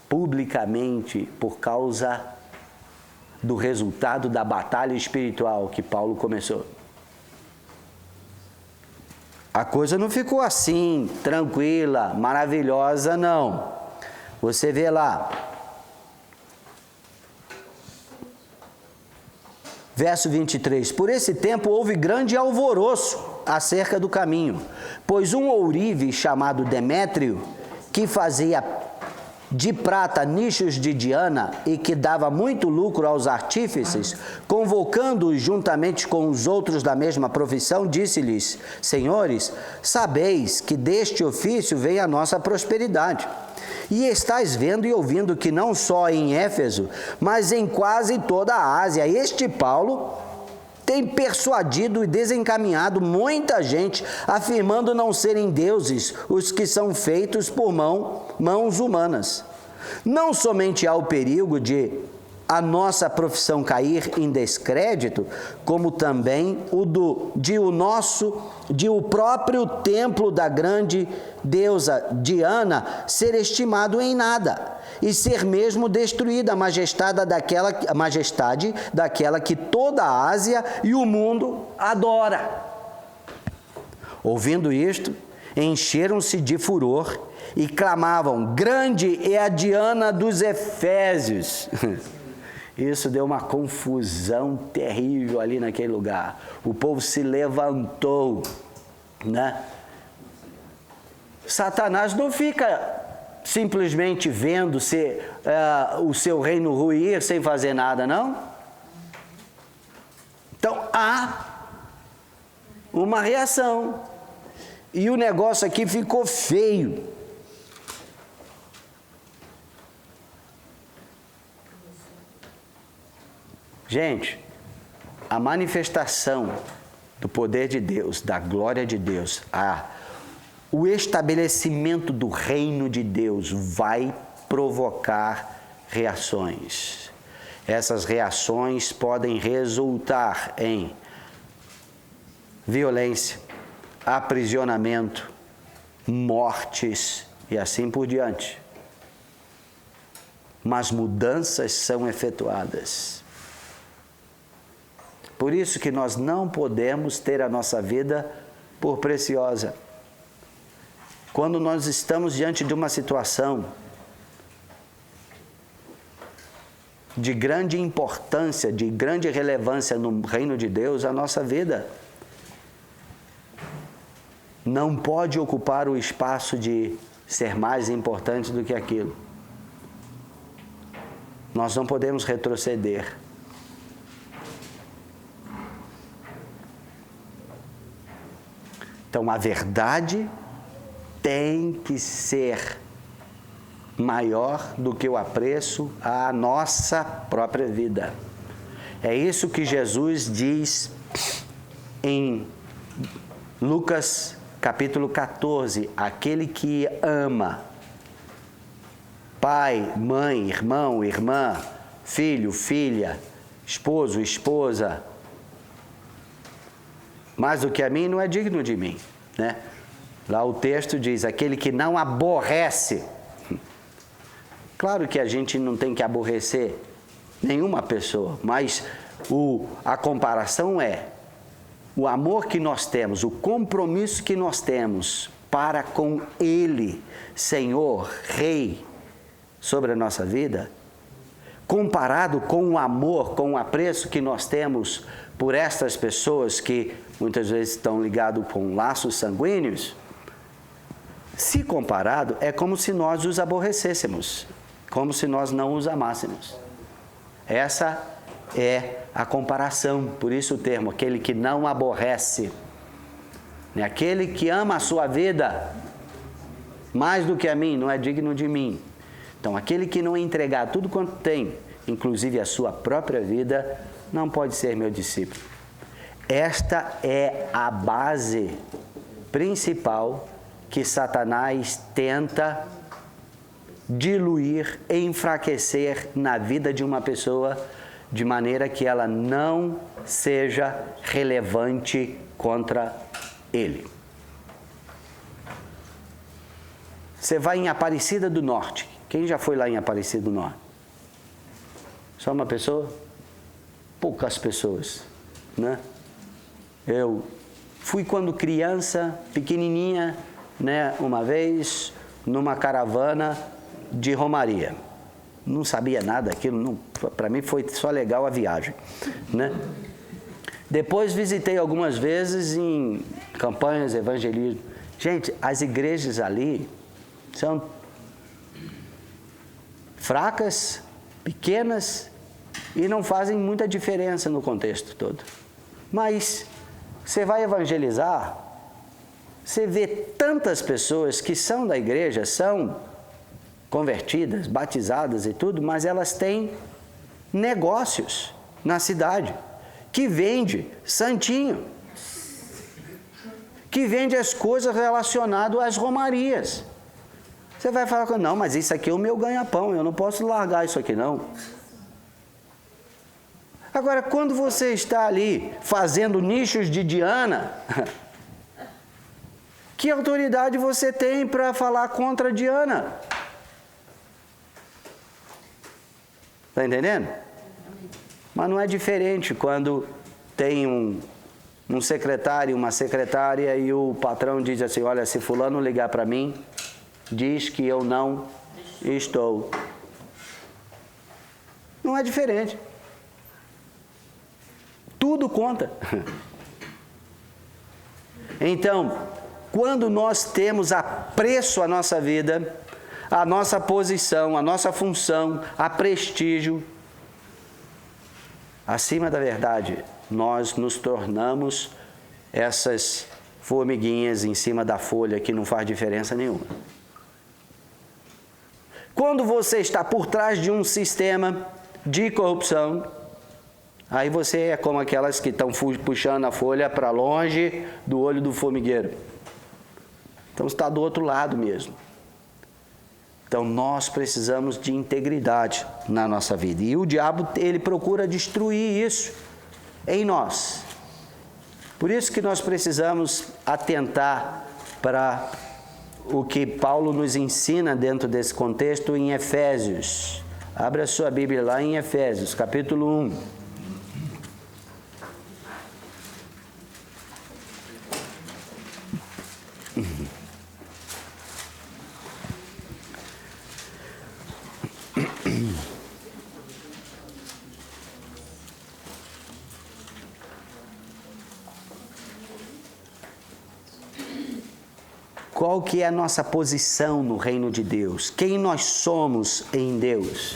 publicamente por causa do resultado da batalha espiritual que Paulo começou. A coisa não ficou assim, tranquila, maravilhosa, não. Você vê lá, verso 23, por esse tempo houve grande alvoroço acerca do caminho, pois um ourive chamado Demétrio, que fazia de prata nichos de Diana e que dava muito lucro aos artífices, convocando-os juntamente com os outros da mesma profissão, disse-lhes: Senhores, sabeis que deste ofício vem a nossa prosperidade. E estáis vendo e ouvindo que não só em Éfeso, mas em quase toda a Ásia, este Paulo tem persuadido e desencaminhado muita gente, afirmando não serem deuses os que são feitos por mãos humanas. Não somente há o perigo de a nossa profissão cair em descrédito, como também de o próprio templo da grande deusa Diana ser estimado em nada, e ser mesmo destruída a majestade daquela que toda a Ásia e o mundo adora. Ouvindo isto, encheram-se de furor e clamavam: grande é a Diana dos Efésios. Isso deu uma confusão terrível ali naquele lugar. O povo se levantou, né? Satanás não fica simplesmente vendo o seu reino ruir sem fazer nada, não? Então, há uma reação. E o negócio aqui ficou feio. Gente, a manifestação do poder de Deus, da glória de Deus, o estabelecimento do reino de Deus vai provocar reações. Essas reações podem resultar em violência, aprisionamento, mortes e assim por diante. Mas mudanças são efetuadas. Por isso que nós não podemos ter a nossa vida por preciosa. Quando nós estamos diante de uma situação de grande importância, de grande relevância no reino de Deus, a nossa vida não pode ocupar o espaço de ser mais importante do que aquilo. Nós não podemos retroceder. Então, a verdade tem que ser maior do que o apreço à nossa própria vida. É isso que Jesus diz em Lucas capítulo 14. Aquele que ama pai, mãe, irmão, irmã, filho, filha, esposo, esposa, mais do que a mim, não é digno de mim, né? Lá o texto diz, aquele que não aborrece. Claro que a gente não tem que aborrecer nenhuma pessoa, mas a comparação é o amor que nós temos, o compromisso que nós temos para com Ele, Senhor, Rei, sobre a nossa vida, comparado com o amor, com o apreço que nós temos por estas pessoas que muitas vezes estão ligados com laços sanguíneos, se comparado, é como se nós os aborrecêssemos, como se nós não os amássemos. Essa é a comparação, por isso o termo, aquele que não aborrece, aquele que ama a sua vida mais do que a mim, não é digno de mim. Então, aquele que não entregar tudo quanto tem, inclusive a sua própria vida, não pode ser meu discípulo. Esta é a base principal que Satanás tenta diluir, enfraquecer na vida de uma pessoa, de maneira que ela não seja relevante contra ele. Você vai em Aparecida do Norte. Quem já foi lá em Aparecida do Norte? Só uma pessoa? Poucas pessoas, né? Eu fui quando criança, pequenininha, né, uma vez, numa caravana de romaria. Não sabia nada daquilo, para mim foi só legal a viagem, né? Depois visitei algumas vezes em campanhas, evangelismo. Gente, as igrejas ali são fracas, pequenas e não fazem muita diferença no contexto todo. Mas você vai evangelizar, você vê tantas pessoas que são da igreja, são convertidas, batizadas e tudo, mas elas têm negócios na cidade, que vende santinho, que vende as coisas relacionadas às romarias. Você vai falar, não, mas isso aqui é o meu ganha-pão, eu não posso largar isso aqui não. Agora, quando você está ali fazendo nichos de Diana, que autoridade você tem para falar contra Diana? Está entendendo? Mas não é diferente quando tem um secretário, uma secretária e o patrão diz assim, olha, se fulano ligar para mim, diz que eu não estou. Não é diferente. Tudo conta. Então, quando nós temos apreço à nossa vida, à nossa posição, à nossa função, a prestígio, acima da verdade, nós nos tornamos essas formiguinhas em cima da folha que não faz diferença nenhuma. Quando você está por trás de um sistema de corrupção, aí você é como aquelas que estão puxando a folha para longe do olho do formigueiro. Então está do outro lado mesmo. Então nós precisamos de integridade na nossa vida. E o diabo, ele procura destruir isso em nós. Por isso que nós precisamos atentar para o que Paulo nos ensina dentro desse contexto em Efésios. Abra a sua Bíblia lá em Efésios, capítulo 1. Qual que é a nossa posição no reino de Deus? Quem nós somos em Deus?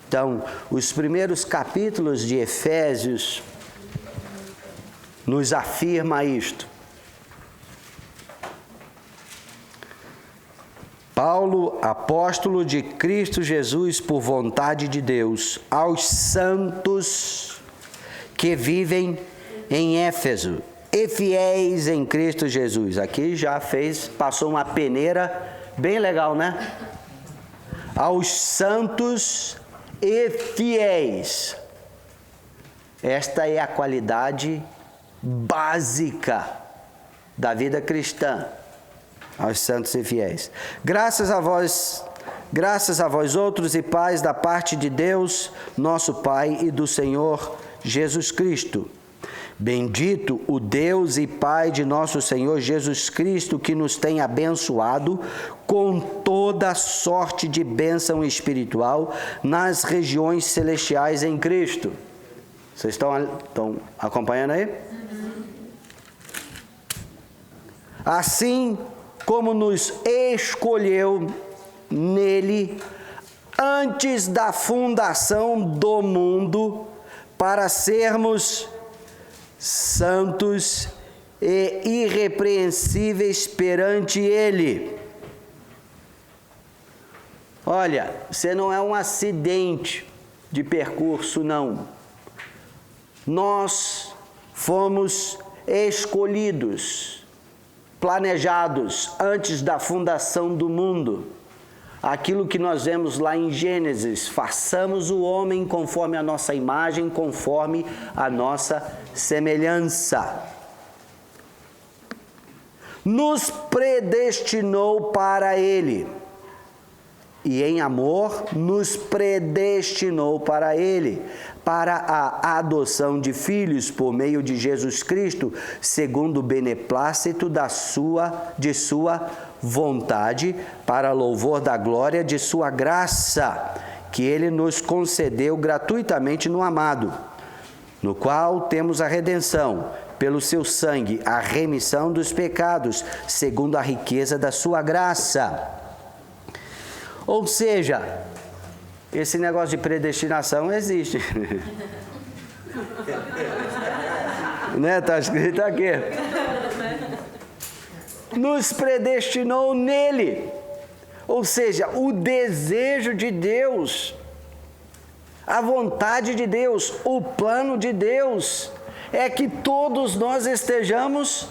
Então, os primeiros capítulos de Efésios nos afirma isto. Paulo, apóstolo de Cristo Jesus por vontade de Deus, aos santos que vivem em Éfeso e fiéis em Cristo Jesus. Aqui já passou uma peneira bem legal, né? Aos santos e fiéis. Esta é a qualidade básica da vida cristã. Aos santos e fiéis. Graças a vós outros e pais da parte de Deus, nosso Pai e do Senhor Jesus Cristo. Bendito o Deus e Pai de nosso Senhor Jesus Cristo, que nos tem abençoado com toda sorte de bênção espiritual nas regiões celestiais em Cristo. Vocês estão acompanhando aí? Assim como nos escolheu nele antes da fundação do mundo para sermos santos e irrepreensíveis perante Ele. Olha, você não é um acidente de percurso, não. Nós fomos escolhidos, planejados antes da fundação do mundo. Aquilo que nós vemos lá em Gênesis, façamos o homem conforme a nossa imagem, conforme a nossa semelhança. Nos predestinou para Ele. E em amor, nos predestinou para Ele, para a adoção de filhos por meio de Jesus Cristo, segundo o beneplácito de sua vontade, para louvor da glória de sua graça, que Ele nos concedeu gratuitamente no amado, no qual temos a redenção, pelo seu sangue, a remissão dos pecados, segundo a riqueza da sua graça. Ou seja, esse negócio de predestinação existe. Né? Está escrito aqui. Nos predestinou nele. Ou seja, o desejo de Deus, a vontade de Deus, o plano de Deus é que todos nós estejamos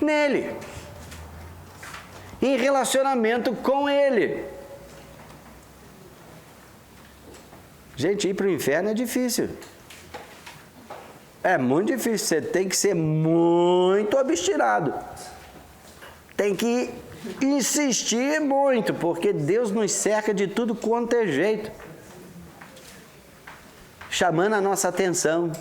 nele, em relacionamento com ele. Gente, ir para o inferno é difícil. É muito difícil. Você tem que ser muito obstinado. Tem que insistir muito, porque Deus nos cerca de tudo quanto é jeito, chamando a nossa atenção.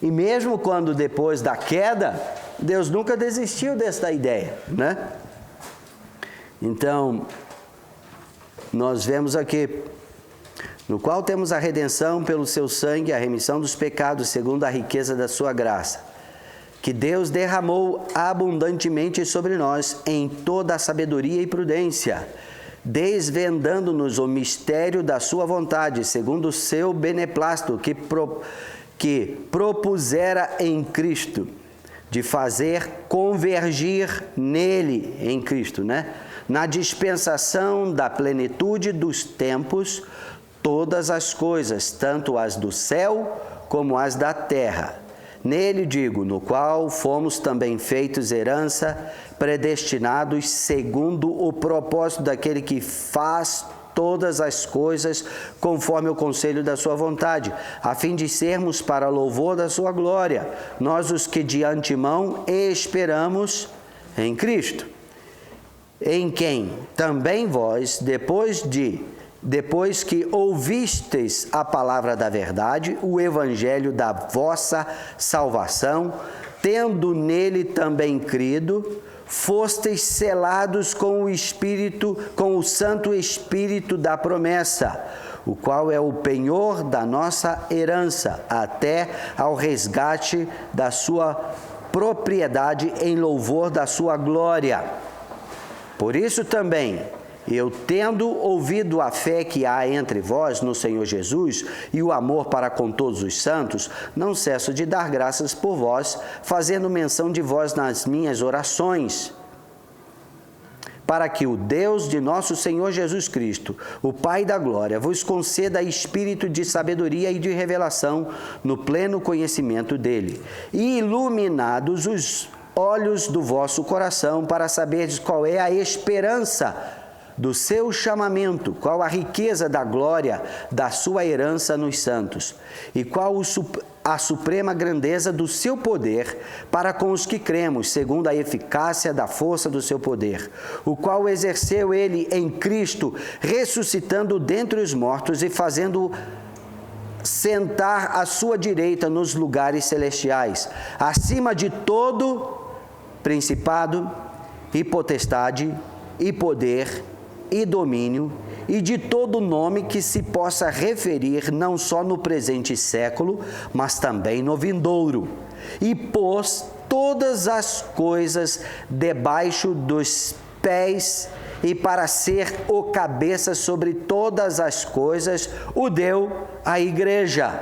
E mesmo quando depois da queda, Deus nunca desistiu desta ideia, né? Então, nós vemos aqui, no qual temos a redenção pelo seu sangue, a remissão dos pecados, segundo a riqueza da sua graça, que Deus derramou abundantemente sobre nós em toda a sabedoria e prudência, desvendando-nos o mistério da sua vontade, segundo o seu beneplácito, que propusera em Cristo, de fazer convergir nele, em Cristo, né? Na dispensação da plenitude dos tempos, todas as coisas, tanto as do céu como as da terra. Nele, digo, no qual fomos também feitos herança, predestinados segundo o propósito daquele que faz todas as coisas conforme o conselho da sua vontade, a fim de sermos para louvor da sua glória, nós os que de antemão esperamos em Cristo, em quem também vós, depois que ouvistes a palavra da verdade, o evangelho da vossa salvação, tendo nele também crido, fosteis selados com o Espírito, com o Santo Espírito da promessa, o qual é o penhor da nossa herança, até ao resgate da sua propriedade em louvor da sua glória. Por isso também, eu tendo ouvido a fé que há entre vós no Senhor Jesus e o amor para com todos os santos, não cesso de dar graças por vós, fazendo menção de vós nas minhas orações, para que o Deus de nosso Senhor Jesus Cristo, o Pai da glória, vos conceda espírito de sabedoria e de revelação no pleno conhecimento dele, e iluminados os olhos do vosso coração, para saberdes qual é a esperança do seu chamamento, qual a riqueza da glória da sua herança nos santos, e qual a suprema grandeza do seu poder para com os que cremos, segundo a eficácia da força do seu poder, o qual exerceu ele em Cristo, ressuscitando dentre os mortos e fazendo sentar à sua direita nos lugares celestiais, acima de todo principado e potestade e poder e domínio, e de todo nome que se possa referir não só no presente século, mas também no vindouro, e pôs todas as coisas debaixo dos pés, e para ser o cabeça sobre todas as coisas, o deu à igreja,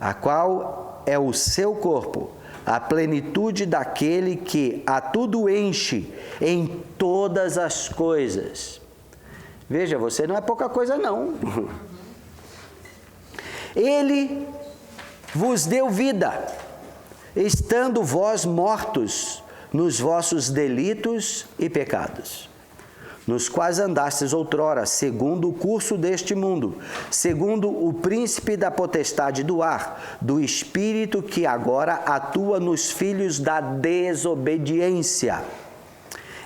a qual é o seu corpo, a plenitude daquele que a tudo enche em todas as coisas. Veja, você não é pouca coisa não. Ele vos deu vida, estando vós mortos nos vossos delitos e pecados, nos quais andastes outrora, segundo o curso deste mundo, segundo o príncipe da potestade do ar, do espírito que agora atua nos filhos da desobediência,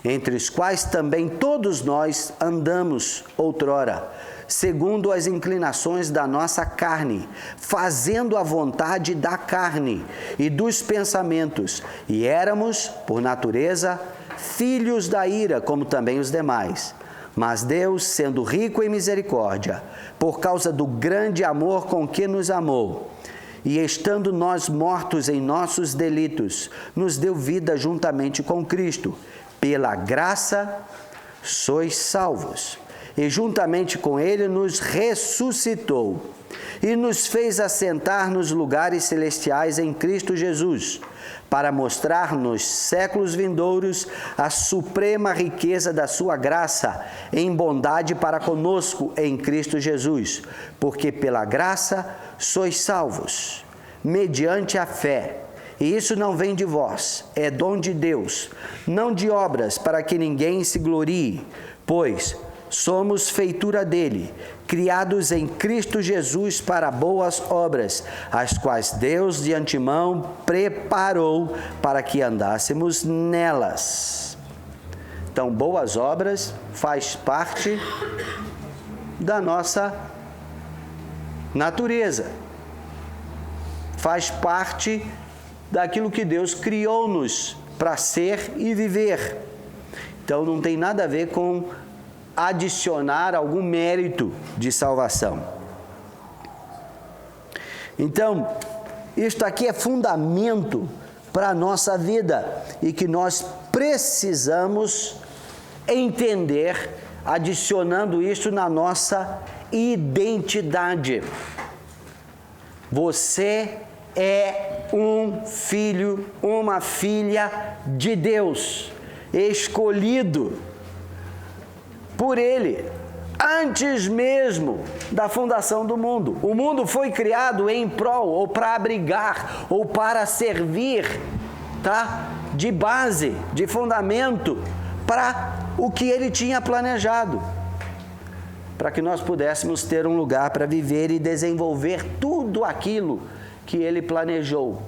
entre os quais também todos nós andamos outrora, segundo as inclinações da nossa carne, fazendo a vontade da carne e dos pensamentos, e éramos, por natureza, filhos da ira, como também os demais. Mas Deus, sendo rico em misericórdia, por causa do grande amor com que nos amou, e estando nós mortos em nossos delitos, nos deu vida juntamente com Cristo. Pela graça sois salvos. E juntamente com Ele nos ressuscitou e nos fez assentar nos lugares celestiais em Cristo Jesus, para mostrar nos séculos vindouros a suprema riqueza da sua graça em bondade para conosco em Cristo Jesus, porque pela graça sois salvos, mediante a fé. E isso não vem de vós, é dom de Deus, não de obras, para que ninguém se glorie, pois somos feitura dele, criados em Cristo Jesus para boas obras, as quais Deus de antemão preparou para que andássemos nelas. Então, boas obras faz parte da nossa natureza, faz parte daquilo que Deus criou-nos para ser e viver. Então, não tem nada a ver com adicionar algum mérito de salvação. Então, isto aqui é fundamento para a nossa vida e que nós precisamos entender, adicionando isso na nossa identidade. Você é um filho, uma filha de Deus, escolhido por Ele, antes mesmo da fundação do mundo. O mundo foi criado em prol, ou para abrigar, ou para servir, tá? De base, de fundamento, para o que Ele tinha planejado. Para que nós pudéssemos ter um lugar para viver e desenvolver tudo aquilo que Ele planejou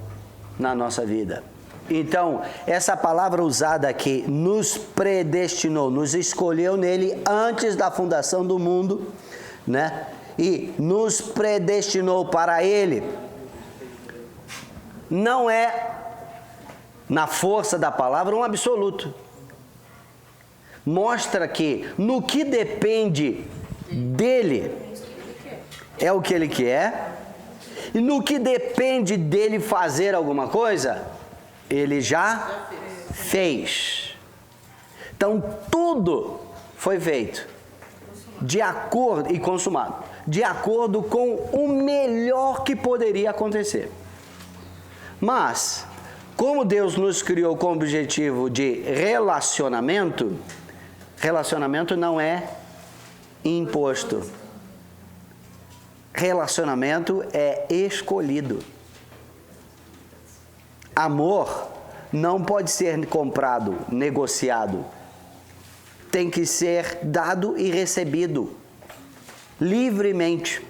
na nossa vida. Então, essa palavra usada aqui, nos predestinou, nos escolheu nele antes da fundação do mundo, né? E nos predestinou para ele. Não é, na força da palavra, um absoluto. Mostra que no que depende dele, é o que ele quer, e no que depende dele fazer alguma coisa, ele já fez. Então, tudo foi feito de acordo e consumado, de acordo com o melhor que poderia acontecer. Mas, como Deus nos criou com o objetivo de relacionamento, relacionamento não é imposto. Relacionamento é escolhido. Amor não pode ser comprado, negociado. Tem que ser dado e recebido livremente.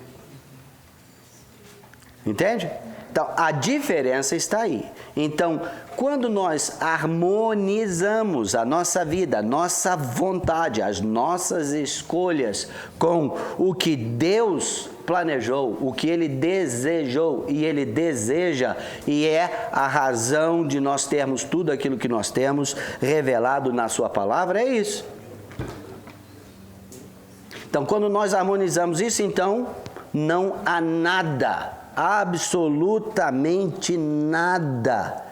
Entende? Então, a diferença está aí. Então, quando nós harmonizamos a nossa vida, a nossa vontade, as nossas escolhas com o que Deus planejou, o que Ele desejou e Ele deseja, e é a razão de nós termos tudo aquilo que nós temos revelado na Sua palavra, é isso. Então, quando nós harmonizamos isso, então, não há nada, absolutamente nada,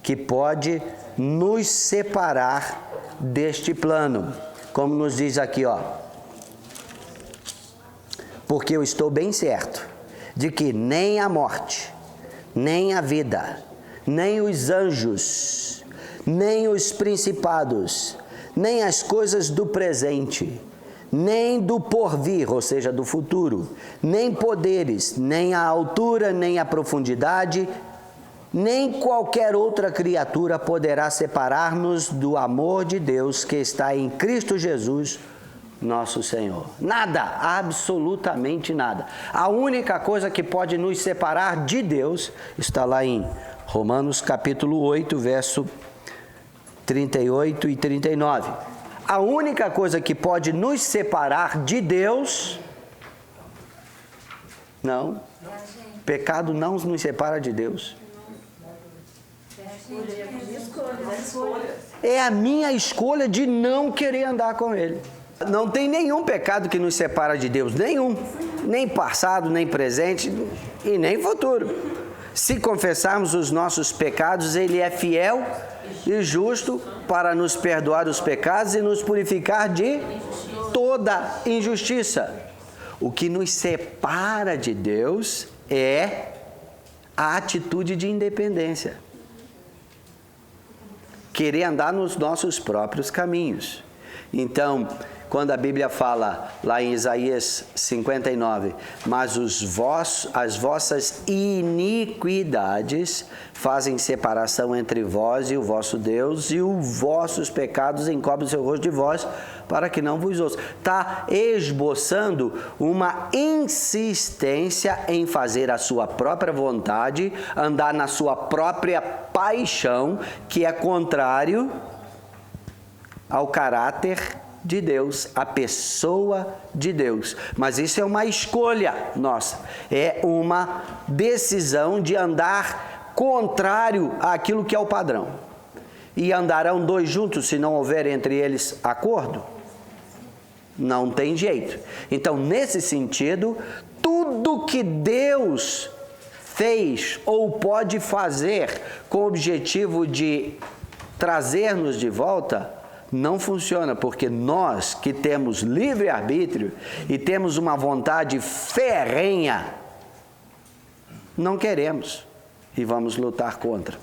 que pode nos separar deste plano. Como nos diz aqui, ó. Porque eu estou bem certo de que nem a morte, nem a vida, nem os anjos, nem os principados, nem as coisas do presente, nem do porvir, ou seja, do futuro, nem poderes, nem a altura, nem a profundidade, nem qualquer outra criatura poderá separar-nos do amor de Deus que está em Cristo Jesus, nosso Senhor. Nada, absolutamente nada. A única coisa que pode nos separar de Deus está lá em Romanos capítulo 8, verso 38 e 39. A única coisa que pode nos separar de Deus, não, pecado não nos separa de Deus. É a minha escolha de não querer andar com Ele. Não tem nenhum pecado que nos separa de Deus, nenhum. Nem passado, nem presente e nem futuro. Se confessarmos os nossos pecados, Ele é fiel e justo para nos perdoar os pecados e nos purificar de toda injustiça. O que nos separa de Deus é a atitude de independência. Querer andar nos nossos próprios caminhos. Então, quando a Bíblia fala lá em Isaías 59, mas as vossas iniquidades fazem separação entre vós e o vosso Deus, e os vossos pecados encobrem o seu rosto de vós, para que não vos ouça. Está esboçando uma insistência em fazer a sua própria vontade, andar na sua própria paixão, que é contrário ao caráter de Deus, a pessoa de Deus. Mas isso é uma escolha nossa, é uma decisão de andar contrário àquilo que é o padrão. E andarão dois juntos se não houver entre eles acordo? Não tem jeito. Então, nesse sentido, tudo que Deus fez ou pode fazer com o objetivo de trazer-nos de volta, não funciona, porque nós que temos livre-arbítrio e temos uma vontade ferrenha, não queremos e vamos lutar contra.